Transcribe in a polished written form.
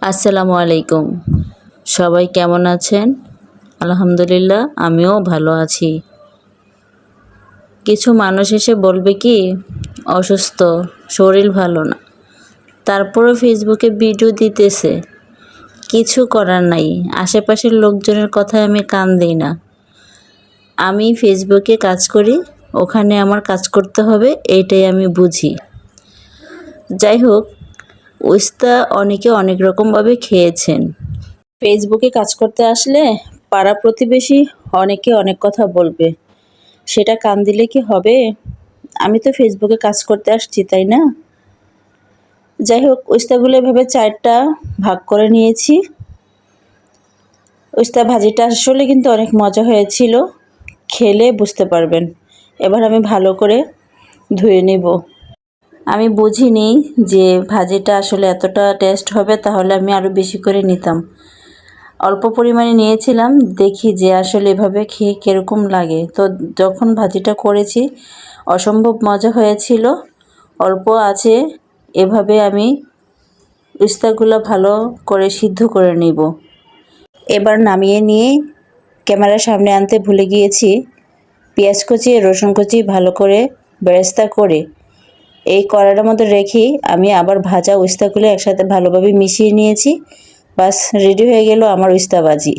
আসসালামু আলাইকুম। সবাই কেমন আছেন? আলহামদুলিল্লাহ, আমিও ভালো আছি। কিছু মানুষ এসে বলবে কি অসুস্থ, শরীর ভালো না, তারপরও ফেসবুকে ভিডিও দিতেছে। কিছু করার নাই, আশেপাশের লোকজনের কথায় আমি কান দিই না। আমি ফেসবুকে কাজ করি, ওখানে আমার কাজ করতে হবে, এইটাই আমি বুঝি। যাই হোক, উস্তা অনেকে অনেক রকমভাবে খেয়েছেন। ফেসবুকে কাজ করতে আসলে পাড়া প্রতিবেশী অনেকে অনেক কথা বলবে, সেটা কান দিলে কি হবে? আমি তো ফেসবুকে কাজ করতে আসছি, তাই না? যাই হোক, উস্তাগুলো এভাবে 4টা ভাগ করে নিয়েছি। উস্তা ভাজিটা আসলে কিন্তু অনেক মজা হয়েছিল, খেলে বুঝতে পারবেন। এবার আমি ভালো করে ধুয়ে নেব। আমি বুঝিনি যে ভাজিটা আসলে এতটা টেস্ট হবে, তাহলে আমি আরও বেশি করে নিতাম। অল্প পরিমাণে নিয়েছিলাম, দেখি যে আসলে এভাবে খেয়ে কীরকম লাগে। তো যখন ভাজিটা করেছি অসম্ভব মজা হয়েছিল। অল্প আছে এভাবে আমি উস্তাগুলো ভালো করে সিদ্ধ করে নিব। এবার নামিয়ে নিয়ে ক্যামেরার সামনে আনতে ভুলে গিয়েছি। পেঁয়াজ কুচি রসুন কুচি ভালো করে বেরেস্তা করে এই কড়াইটার মধ্যে রেখে আমি আবার ভাজা উস্তাগুলো একসাথে ভালোভাবে মিশিয়ে নিয়েছি। বাস রেডি হয়ে গেল আমার উস্তা ভাজি।